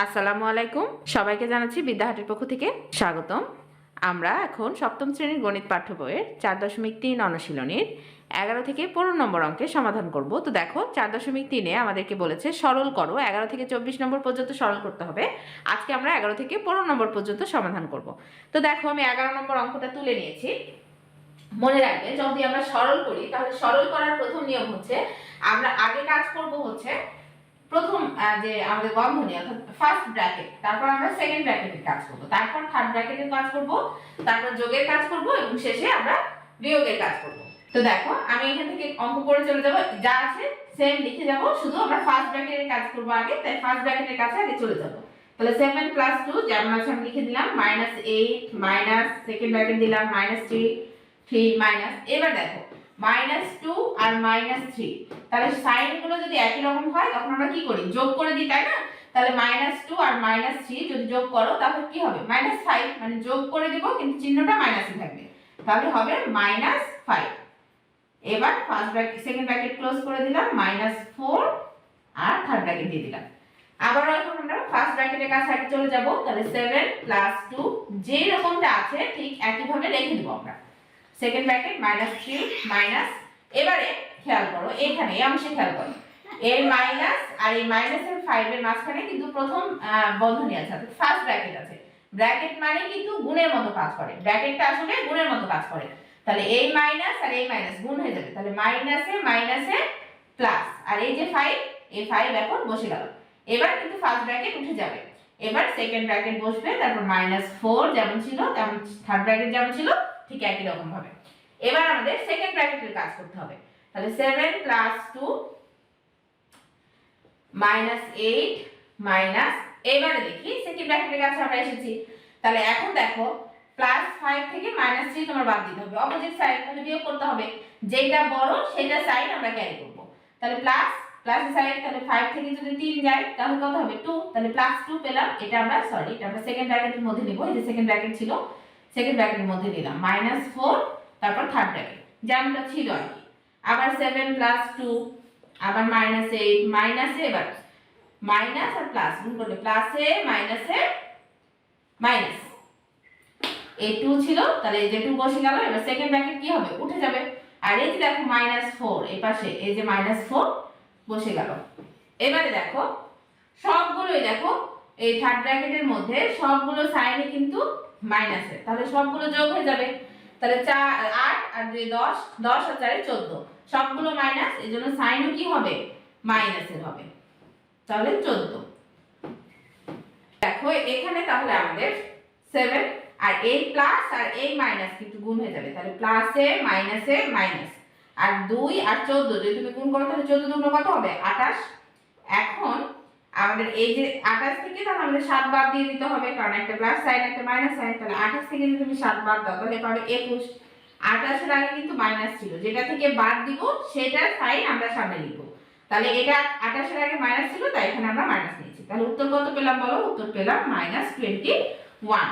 আসসালামু আলাইকুম, সবাইকে জানাচ্ছি বিদ্যাহাটের পক্ষ থেকে স্বাগতম। আমরা এখন সপ্তম শ্রেণীর গণিত পাঠ্য বইয়ের 4.3 অনুশীলনীর 11 থেকে 15 নম্বর অঙ্কের সমাধান করব। তো দেখো 4.3-এ আমাদেরকে বলেছে সরল করো, 11 থেকে 24 নম্বর পর্যন্ত সরল করতে হবে। আজকে আমরা 11 থেকে 15 নম্বর পর্যন্ত সমাধান করব। তো দেখো আমি 11 নম্বর অঙ্কটা তুলে নিয়েছি। মনে রাখবে, যদি আমরা সরল করি তাহলে সরল করার প্রথম নিয়ম হচ্ছে আমরা আগে কাজ করব হচ্ছে প্রথম যে আমাদের বন্ধনী অর্থাৎ ফার্স্ট ব্র্যাকেট, তারপর আমরা সেকেন্ড ব্র্যাকেটের কাজ করব, তারপর থার্ড ব্র্যাকেটের কাজ করব, তারপর যোগের কাজ করব এবং শেষে আমরা বিয়োগের কাজ করব। তো দেখো আমি এখান থেকে অঙ্ক করে চলে যাব, যা আছে সেম লিখে যাব, শুধু আমরা ফার্স্ট ব্র্যাকেটের কাজ করব আগে, তাই ফার্স্ট ব্র্যাকেটের কাছে আগে চলে যাব। তাহলে 7 + 2 যেমন আছে আমি লিখে দিলাম, -8 মাইনাস সেকেন্ড ব্র্যাকেট দিলাম -3 মাইনাস, এবার দেখো -2 আর -3, তাহলে সাইন গুলো যদি একই রকম হয় তখন আমরা কি করি, যোগ করে দিই, তাই না? তাহলে -2 আর -3 যদি যোগ করো তাহলে কি হবে, -5, মানে যোগ করে দেব কিন্তু চিহ্নটা মাইনাসে থাকবে, তাহলে হবে -5। এবার first bracket second bracket close করে দিলাম, -4 আর থার্ড ব্র্যাকেট দিয়ে দিলাম। আবার এখন আমরা ফার্স্ট ব্র্যাকেটের কাছে আগে চলে যাব, তাহলে 7 + 2 যে রকমটা আছে ঠিক একই ভাবে রেখে দেব আমরা। সেকেন্ড ব্র্যাকেট -3 মাইনাস, এবারে খেয়াল করো এখানে এই অংশে খেয়াল করো, এর মাইনাস আর এই মাইনাসের 5 এর মাঝখানে কিন্তু প্রথম বন্ধনী আছে, অর্থাৎ ফার্স্ট ব্র্যাকেট আছে। ব্র্যাকেট মানে কিন্তু গুণের মতো কাজ করে, ব্র্যাকেটটা আসলে গুণের মতো কাজ করে। তাহলে এই মাইনাস আর এই মাইনাস গুণ হয়ে যাবে, তাহলে মাইনাসে মাইনাসে প্লাস, আর এই যে 5, এই 5 এখন বসে গেল। এবার কিন্তু ফার্স্ট ব্র্যাকেট উঠে যাবে, এবার সেকেন্ড ব্র্যাকেট বসবে, তারপর -4 যেমন ছিল তেমন থার্ড ব্র্যাকেট যেমন ছিল ঠিক একই রকম ভাবে। এবার আমাদের সেকেন্ড ব্র্যাকেটের কাজ করতে হবে, তাহলে 7 + 2 -8 মাইনাস, এবারে দেখি সেকেন্ড ব্র্যাকেটের কাছে আমরা এসেছি, তাহলে এখন দেখো +5 থেকে -3 তোমার বাদ দিতে হবে, অপোজিট সাইড, তাহলে বিয়োগ করতে হবে, যেটা বড় সেটা সাইড আমরা ক্যারি করব। তাহলে প্লাস সাইড, তাহলে 5 থেকে যদি 3 যায় তাহলে কত হবে, 2, তাহলে +2 পেলাম। এটা আমরা এটা আমরা সেকেন্ড ব্র্যাকেটের মধ্যে নিব, এই যে সেকেন্ড ব্র্যাকেট ছিল সেকেন্ড ব্র্যাকেটের মধ্যে নিলাম, -4 তারপর থার্ড ব্র্যাকেট যেমনটা ছিল আর কি। আবার 7 + 2 আবার -8 মাইনাসে, এবার মাইনাস আর প্লাস গুণ করলে প্লাসে মাইনাসে মাইনাস, এই 2 ছিল তাহলে এই যে 2 বসে গেল, এবার সেকেন্ড ব্র্যাকেট কি হবে, উঠে যাবে। আর এই যে দেখো -4 এই পাশে এই যে -4 বসে গেল। এবারে দেখো সবগুলোই দেখো এই থার্ড ব্র্যাকেটের মধ্যে সবগুলো সাইনে কিন্তু মাইনাসে, তাহলে সবগুলো যোগ হয়ে যাবে, তাহলে 8 আর 2 10, 10 আর 4 14, সবগুলো মাইনাস, এজন্য সাইনও কি হবে, মাইনাসের হবে, তাহলে 14। দেখো এখানে তাহলে আমাদের 7 আর এই প্লাস আর এই মাইনাস কিন্তু গুণ হয়ে যাবে, তাহলে প্লাসে মাইনাসে মাইনাস, আর 2 আর 14 যদি তুমি গুণ করো তাহলে 14 দুগুণ কত হবে, 28। এখন আমাদের এই যে 28 থেকে তাহলে আমাদের 7 বাদ দিয়ে দিতে হবে, কারণ একটা প্লাস সাইন একটা মাইনাস সাইন, তাহলে 28 থেকে যদি তুমি 7 বাদ দাও তাহলে পাবে 21। 28 এর আগে কিন্তু মাইনাস ছিল, যেটা থেকে বাদ দিব সেটার সাইন আমরা সামনে লিখব, তাহলে এটা 28 এর আগে মাইনাস ছিল তাই এখানে আমরা মাইনাস নিয়েছি। তাহলে উত্তর কত পেলাম বলো, উত্তর পেলাম -21।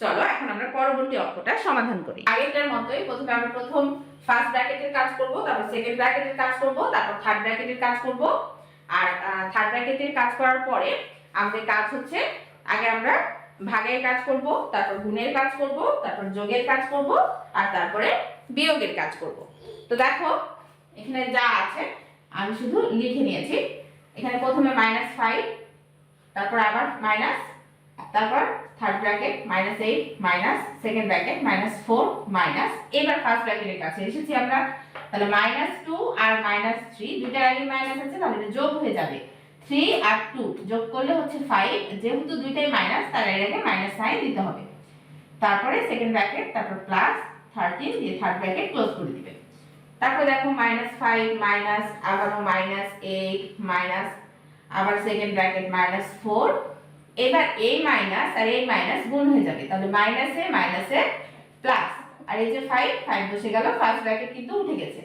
চলো এখন আমরা পরবর্তী অঙ্কটা সমাধান করি। আগেরটার মতোই প্রথমে আমরা প্রথম ফার্স্ট ব্র্যাকেটের কাজ করব, তারপর সেকেন্ড ব্র্যাকেটের কাজ করব, তারপর থার্ড ব্র্যাকেটের কাজ করব। আর থার্ড ব্র্যাকেটের কাজ করার পরে আমাদের কাজ হচ্ছে আগে আমরা ভাগের কাজ করব, তারপর গুণের কাজ করব, তারপর যোগের কাজ করব, আর তারপরে বিয়োগের কাজ করব। তো দেখো এখানে যা আছে আমি শুধু লিখে নিয়েছি। এখানে প্রথমে -5, তারপর আবার মাইনাস, তারপর third bracket -8 minus, second bracket -4 minus, এবার ফার্স্ট ব্র্যাকেটের কাছে এসেছি আমরা, তাহলে -2 আর -3 দুইটার আগে মাইনাস আছে, তাহলে এটা যোগ হয়ে যাবে, 3 আর 2 যোগ করলে হচ্ছে 5, যেহেতু দুইটাই মাইনাস তার এর আগে মাইনাস সাইন দিতে হবে। তারপরে সেকেন্ড ব্র্যাকেট, তারপর +13 দিয়ে থার্ড ব্র্যাকেট ক্লোজ করে দিবে। তারপর দেখো -5 মাইনাস, আবারও -8 মাইনাস, আবার সেকেন্ড ব্র্যাকেট -4, এবার এই মাইনাস আর এই মাইনাস গুণ হয়ে যাবে, তাহলে মাইনাসে মাইনাসে প্লাস, আর এই যে 5 বসে গেল, ফার্স্ট ব্র্যাকেট কিন্তু উঠে গেছে।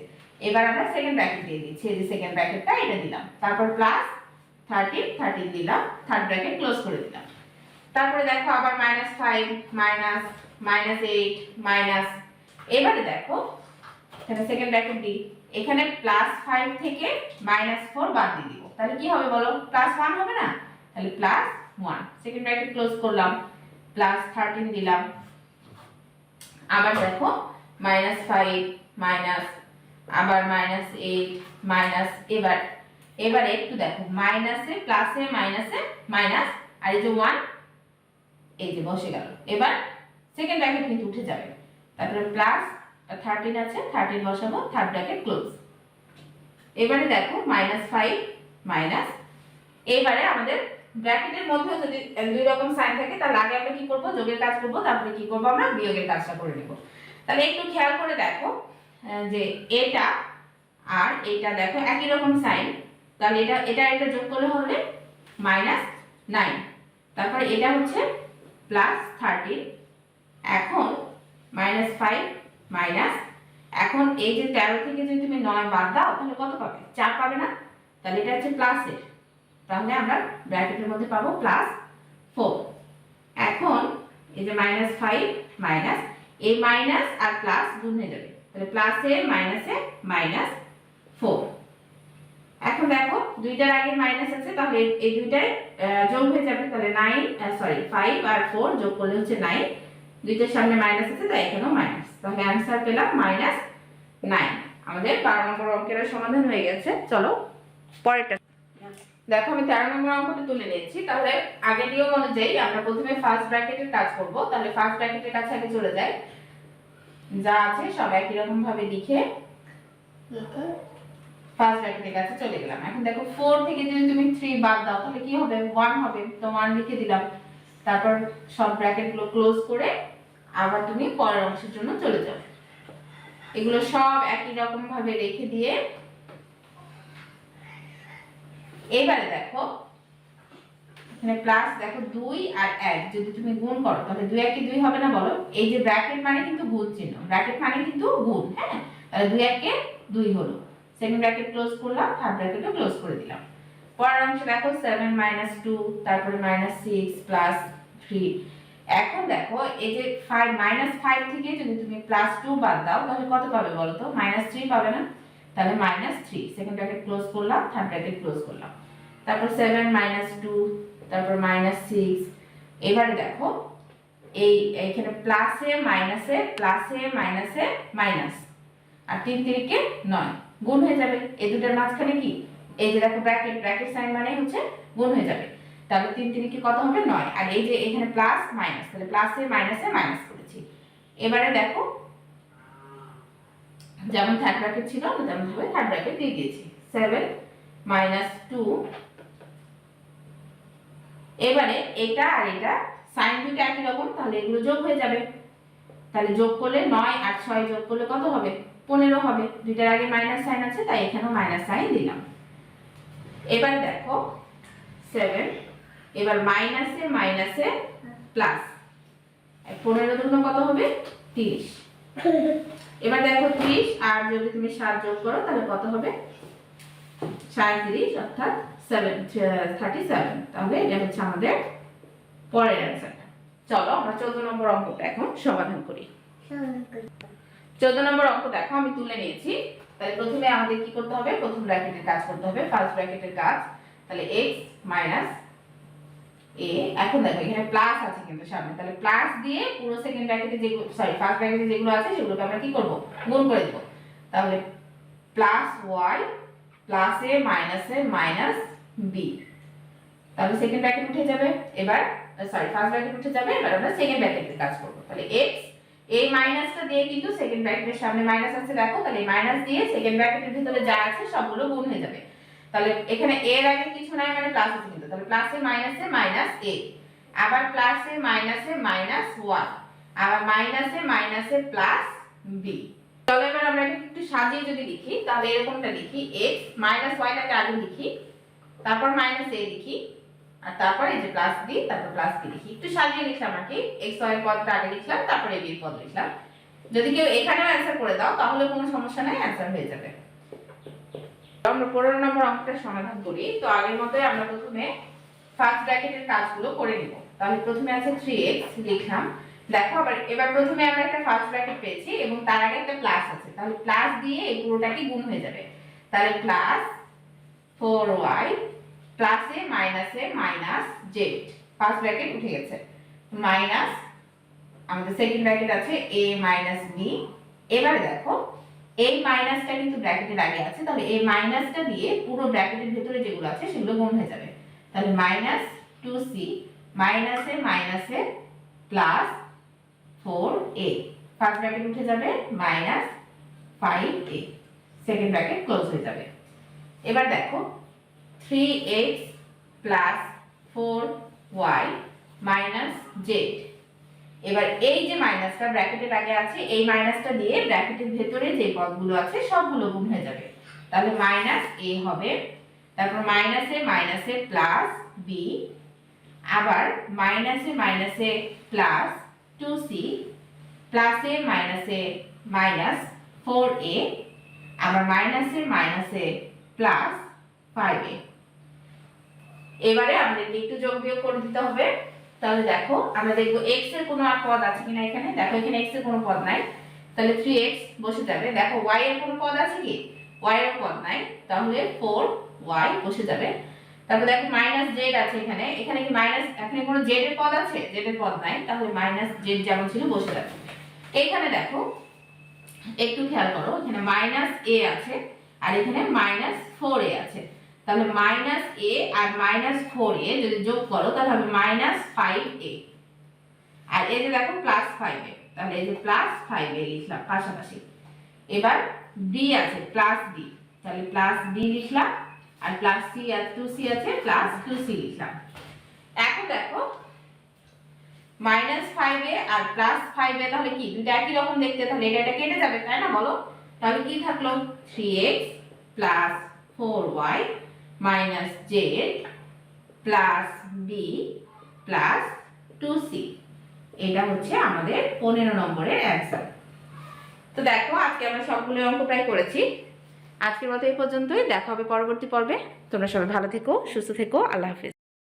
এবার আমরা সেকেন্ড ব্র্যাকেট দিয়ে দিচ্ছি, এই যে সেকেন্ড ব্র্যাকেটটা এটা দিলাম, তারপর +13 দিলাম, থার্ড ব্র্যাকেট ক্লোজ করে দিলাম। তারপরে দেখো আবার -5 মাইনাস -8 মাইনাস, এবারে দেখো এখানে সেকেন্ড ব্র্যাকেট দিই, এখানে +5 থেকে -4 বাদ দিয়ে দিব, তাহলে কি হবে বলো, +1 হবে না, তাহলে 1, সেকেন্ড ব্র্যাকেট ক্লোজ করলাম, প্লাস 13 দিলাম। আবার দেখো -5 মাইনাস, আবার -8 মাইনাস, এবারে একটু দেখো মাইনাসে প্লাসে মাইনাসে মাইনাস, আর এই যে 1 এই যে বসে গেল। এবার সেকেন্ড ব্র্যাকেট কিন্তু উঠে যাবে, তারপরে প্লাস 13 আছে, 13 বসাবো, থার্ড ব্র্যাকেট ক্লোজ। এবারে দেখো -5 মাইনাস, এবারে আমাদের ব্র্যাকেটের মধ্যে যদি দুই রকম সাইন থাকে তাহলে আগে আমরা কি করব, যোগের কাজ করব, তারপরে কি করব, আমরা বিয়োগের কাজটা করে নেব। তাহলে একটু খেয়াল করে দেখো যে এটা আর এটা দেখো একই রকম সাইন, তাহলে এটা যোগ করলে হবে -9, তারপরে এটা হচ্ছে +13, এখন -5 মাইনাস, এখন এই যে 13 থেকে যদি তুমি 9 বাদ দাও তাহলে কত পাবে, 4 পাবে না, তাহলে এটা হচ্ছে প্লাসের, তাহলে আমরা ব্র্যাকেটের মধ্যে পাবো +4। এখন এই যে -5 মাইনাস, এই মাইনাস আর প্লাস গুণ হয়ে যাবে, তাহলে প্লাসে মাইনাসে -4। এখন দেখো দুইটার আগে মাইনাস আছে, তাহলে এই দুইটায় যোগ হয়ে যাবে, তাহলে 5 আর 4 যোগ করলে হচ্ছে 9, দুইটার সামনে মাইনাস আছে তাই এখানেও মাইনাস, তাহলে অ্যানসার পেলাম -9। আমাদের 12 নম্বর অঙ্কের সমাধান হয়ে গেছে। চলো পরেরটা দেখো, আমি 13 নম্বর অঙ্কটা তুলে নিয়েছি। তাহলে আগের নিয়ম অনুযায়ী আমরা প্রথমে ফার্স্ট ব্র্যাকেটের কাজ করব। তাহলে ফার্স্ট ব্র্যাকেটের কাছে আগে চলে যাই, যা আছে সব একই রকম ভাবে লিখে ফার্স্ট ব্র্যাকেটের কাছে চলে গেলাম। এখন দেখো 4 থেকে যদি তুমি 3 বাদ দাও তাহলে কি হবে, 1 হবে, তো 1 লিখে দিলাম। তারপর সব ব্র্যাকেটগুলো ক্লোজ করে আবার তুমি পরের অংশের জন্য চলে যাও। এগুলো সব একই রকম ভাবে রেখে দিয়ে এবারে দেখো এখানে প্লাস, দেখো 2 আর 1 যদি তুমি গুণ করো তাহলে 2 1 2 হবে না বলো, এই যে ব্র্যাকেট মানে কিন্তু গুণ চিহ্ন, ব্র্যাকেট মানে কিন্তু গুণ, হ্যাঁ, তাহলে 2 1 2 হলো, সেকেন্ড ব্র্যাকেট ক্লোজ করলাম, থার্ড ব্র্যাকেটও ক্লোজ করে দিলাম। পরের অংশে দেখো 7 - 2, তারপরে -6 +3। এখন দেখো এই যে -5 থেকে যদি তুমি +2 বাদ দাও তাহলে কত পাবে বলো তো, -3 পাবে না, তাহলে -3, সেকেন্ড ব্র্যাকেট ক্লোজ করলাম, থার্ড ব্র্যাকেট ক্লোজ করলাম, তারপর 7 - 2, তারপর -6। এবারে দেখো এইখানে প্লাসে মাইনাসে প্লাসে মাইনাসে মাইনাস, আর 3 3 9 গুণ হয়ে যাবে। এই দুটোর মাঝখানে কি, এই যে দেখো ব্র্যাকেট সাইন মানে হচ্ছে গুণ হয়ে যাবে, তাহলে 3 3 কত হবে 9, আর এই যে এখানে প্লাস মাইনাস, তাহলে প্লাসে মাইনাসে মাইনাস করেছি। এবারে দেখো যেমন থার্ড ব্র্যাকেট ছিল তেমন ভাবে থার্ড ব্র্যাকেট দিয়ে দিয়েছি, 7 - 2। এবারে এটা আর এটা সাইন দুটো একই রকম, তাহলে এগুলো যোগ হয়ে যাবে, তাহলে যোগ করলে 9 আর 6 যোগ করলে কত হবে, 15 হবে, দুইটার আগে মাইনাস সাইন আছে তাই এখানেও মাইনাস সাইন দিলাম। এবারে দেখো 7, এবার মাইনাসে মাইনাসে প্লাস, 15 দুগুণ কত হবে 30। এবার দেখো 30 আর যদি তুমি 7 যোগ করো তাহলে কত হবে 37, অর্থাৎ 37। তাহলে এটা হচ্ছে আমাদের পরের অ্যানসারটা। চলো আমরা 14 নম্বর অঙ্কটা এখন সমাধান করি। 14 নম্বর অঙ্ক দেখো আমি তুলে নিয়েছি। তাহলে প্রথমে আমাদের কি করতে হবে, প্রথম ব্র্যাকেটের কাজ করতে হবে, ফার্স্ট ব্র্যাকেটের কাজ। তাহলে x - a, এখন দেখো এখানে প্লাস আছে কিন্তু সামনে, তাহলে প্লাস দিয়ে পুরো সেকেন্ড ব্র্যাকেটে যেগুলো ফার্স্ট ব্র্যাকেটে যেগুলো আছে সেগুলোকে আমরা কি করব, গুণ করে দেব। তাহলে +y প্লাসে মাইনাসে মাইনাস b, তাহলে সেকেন্ড ব্র্যাকেট উঠে যাবে। এবার ফার্স্ট ব্র্যাকেট উঠে যাবে, এবার আমরা সেকেন্ড ব্র্যাকেটের কাজ করব। তাহলে x, এই মাইনাসটা দিয়ে কিন্তু সেকেন্ড ব্র্যাকেটের সামনে মাইনাস আছে দেখো, তাহলে এই মাইনাস দিয়ে সেকেন্ড ব্র্যাকেটের ভিতরে যা আছে সবগুলো গুণ হয়ে যাবে। তাহলে এখানে a এর আগে কিছু নাই মানে প্লাস আছে কিন্তু, তাহলে প্লাসে মাইনাসে মাইনাস a, আবার প্লাসে মাইনাসে মাইনাস y, আবার মাইনাসে মাইনাসে প্লাস b। চলো এবার আমরা এটা একটু সাজিয়ে যদি লিখি তাহলে এরকমটা লিখি, x - y টাকে আগে লিখি, তারপর -a লিখি, আর তারপর এই যে প্লাস b, তারপর প্লাস b লিখি। একটু সাজিয়ে লিখলাম আর কি, x y এর পদটা আগে লিখলাম, তারপর a b এর পদ লিখলাম। যদি কেউ এখানেও অ্যানসার করে দাও তাহলে কোনো সমস্যা নাই, অ্যানসার হয়ে যাবে। আমরা 15 নম্বর অঙ্কটা সমাধান করি। তো আগের মতোই আমরা প্রথমে ফার্স্ট ব্র্যাকেটের কাজগুলো করে নিব। তাহলে প্রথমে আছে 3x লিখলাম, দেখো এবার প্রথমে আমরা একটা ফার্স্ট ব্র্যাকেট পেয়েছি এবং তার আগে একটা প্লাস আছে, তাহলে প্লাস দিয়ে এই পুরোটাকে গুণ হয়ে যাবে। তাহলে প্লাস 4y প্লাসে মাইনাসে মাইনাস z, ফার্স্ট ব্র্যাকেট উঠে গেছে, মাইনাস আমাদের সেকেন্ড ব্র্যাকেট আছে a মাইনাস b। এবারে দেখো এই মাইনাসটা কিন্তু ব্র্যাকেটের আগে আছে, তাহলে এই মাইনাসটা দিয়ে পুরো ব্র্যাকেটের ভিতরে যেগুলো আছে সেগুলো গুণ হয়ে যাবে। তাহলে মাইনাস 2c মাইনাসে মাইনাসে প্লাস 4a, ফার্স্ট ব্র্যাকেট উঠে যাবে minus 5a, second bracket close হয়ে যাবে। এবার দেখো 3x plus 4y minus z। এবার এই যে মাইনাসটা ব্র্যাকেটের আগে আছে, এই মাইনাসটা দিয়ে ব্র্যাকেটের ভেতরে যে পদগুলো আছে সবগুলো গুণ হয়ে যাবে। তাহলে মাইনাস a হবে, তারপর মাইনাসে মাইনাসে প্লাস b, আবার মাইনাসে মাইনাসে প্লাস 2c, প্লাসে মাইনাসে মাইনাস 4a, আবার মাইনাসে মাইনাসে প্লাস 5a। এবারে আমাদেরকে একটু যোগ বিয়োগ করে দিতে হবে। তাহলে দেখো আমরা দেখবো x এর কোনো আর পদ আছে কিনা এখানে। দেখো এখানে x এর কোনো পদ নাই, তাহলে 3x বসে যাবে। দেখো y এর কোনো পদ আছে কি? y এর পদ নাই, তাহলে 4y বসে যাবে। তারপর দেখো মাইনাস z আছে এখানে, এখানে কি মাইনাস, এখানে কোনো z এর পদ আছে? z এর পদ নাই, তাহলে মাইনাস z যেমন ছিল বসে যাবে। এইখানে দেখো একটু খেয়াল করো, এখানে মাইনাস a আছে আর এখানে মাইনাস 4a আছে, তাহলে minus a R minus 4a যদি যোগ করো তাহলে হবে মাইনাস 5a, আর এই যে দেখো প্লাস 5a, তাহলে এই যে প্লাস 5a লিখলাম পাশাপাশি। এবার b আছে প্লাস b, তাহলে প্লাস b লিখলাম, আর প্লাস c আর 2c আছে প্লাস 2c লিখলাম। এখন দেখো মাইনাস 5a আর প্লাস 5a তাহলে কি দুটো একই রকম দেখতে, তাহলে এটা কেটে যাবে তাই না বলো। তাহলে কি থাকলো 3x plus 4y minus z plus b plus 2c, এটা হচ্ছে আমাদের 15 নম্বরের অ্যান্সার। তো দেখো আজকে আমরা সবগুলো অঙ্ক প্রায় করেছি। আজকের মতো এই পর্যন্তই, দেখা হবে পরবর্তী পর্বে। তোমরা সবাই ভালো থেকো, সুস্থ থেকো, আল্লাহ হাফেজ।